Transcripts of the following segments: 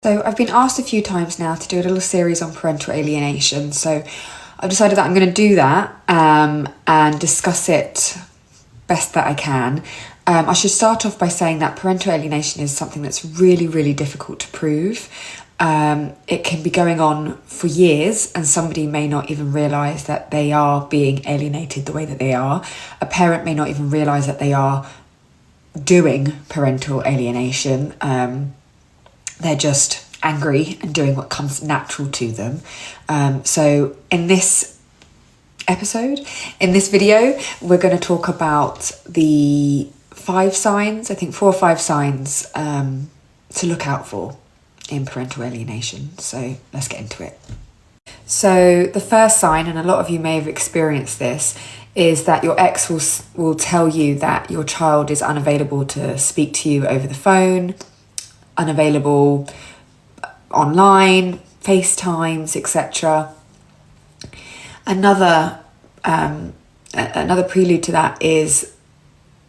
So I've been asked a few times now to do a little series on parental alienation. So I've decided that I'm going to do that and discuss it best that I can. I should start off by saying that parental alienation is something that's really, really difficult to prove. It can be going on for years and somebody may not even realise that they are being alienated the way that they are. A parent may not even realise that they are doing parental alienation. They're just angry and doing what comes natural to them. So in this episode, in this video, we're going to talk about the 5 signs, I think 4 or 5 signs to look out for in parental alienation. So let's get into it. So the first sign, and a lot of you may have experienced this, is that your ex will tell you that your child is unavailable to speak to you over the phone, unavailable online, FaceTimes, etc. Another prelude to that is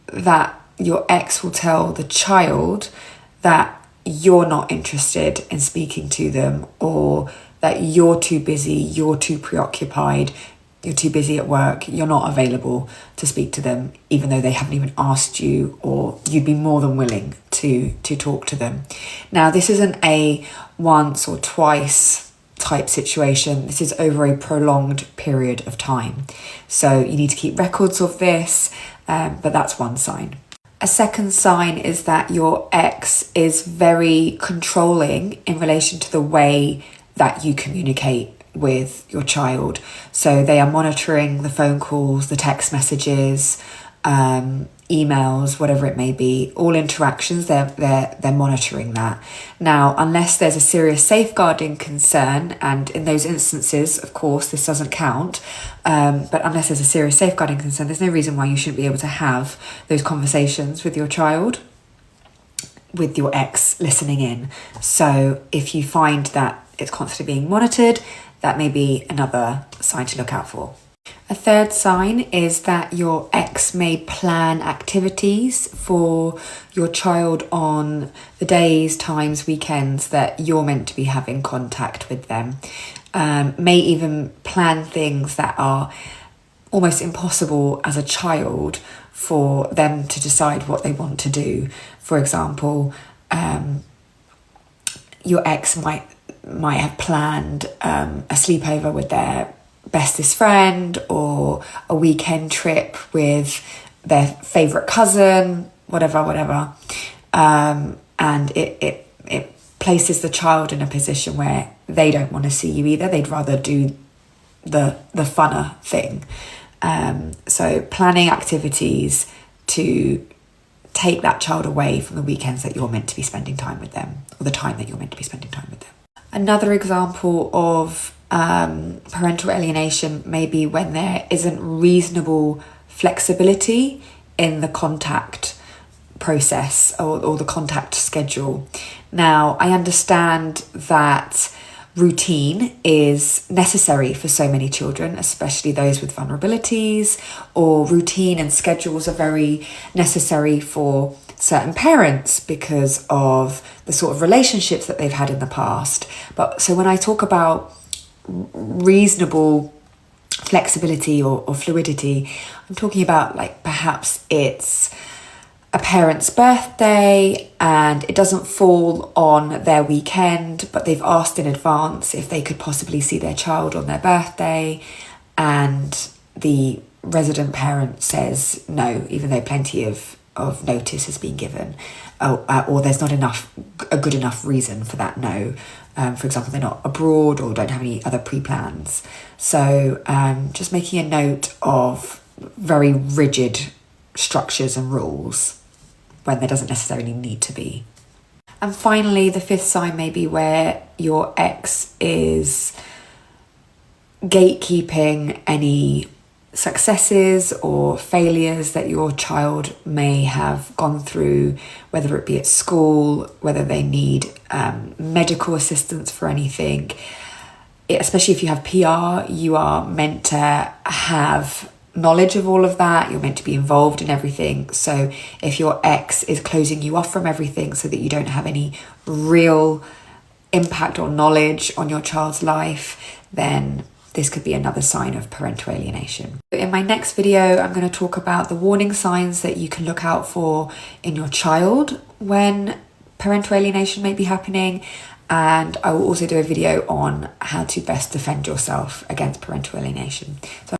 that your ex will tell the child that you're not interested in speaking to them, or that you're too busy, you're too preoccupied, you're too busy at work, you're not available to speak to them, even though they haven't even asked you, or you'd be more than willing to talk to them. Now, this isn't a once or twice type situation. This is over a prolonged period of time. So you need to keep records of this, but that's one sign. A second sign is that your ex is very controlling in relation to the way that you communicate with your child. So they are monitoring the phone calls, the text messages, emails, whatever it may be, all interactions, they're monitoring that. Now, unless there's a serious safeguarding concern, and in those instances, of course, this doesn't count, but unless there's a serious safeguarding concern, there's no reason why you shouldn't be able to have those conversations with your child, with your ex listening in. So if you find that it's constantly being monitored, that may be another sign to look out for. A third sign is that your ex may plan activities for your child on the days, times, weekends that you're meant to be having contact with them. May even plan things that are almost impossible as a child for them to decide what they want to do. For example, your ex might have planned a sleepover with their bestest friend, or a weekend trip with their favourite cousin, whatever. And it places the child in a position where they don't want to see you either. They'd rather do the funner thing. So planning activities to take that child away from the weekends that you're meant to be spending time with them, or the time that you're meant to be spending time with them. Another example of parental alienation may be when there isn't reasonable flexibility in the contact process or the contact schedule. Now, I understand that routine is necessary for so many children, especially those with vulnerabilities, or routine and schedules are very necessary for certain parents because of the sort of relationships that they've had in the past. But so when I talk about reasonable flexibility or fluidity, I'm talking about, like, perhaps it's a parent's birthday and it doesn't fall on their weekend, but they've asked in advance if they could possibly see their child on their birthday, and the resident parent says no, even though plenty of notice has been given, or there's not a good enough reason for that no. For example, they're not abroad or don't have any other pre-plans. So just making a note of very rigid structures and rules when there doesn't necessarily need to be. And finally, the 5th sign may be where your ex is gatekeeping any successes or failures that your child may have gone through, whether it be at school, whether they need medical assistance for anything. Especially if you have PR, you are meant to have knowledge of all of that. You're meant to be involved in everything. So if your ex is closing you off from everything so that you don't have any real impact or knowledge on your child's life, then this could be another sign of parental alienation. In my next video, I'm going to talk about the warning signs that you can look out for in your child when parental alienation may be happening, and I will also do a video on how to best defend yourself against parental alienation. So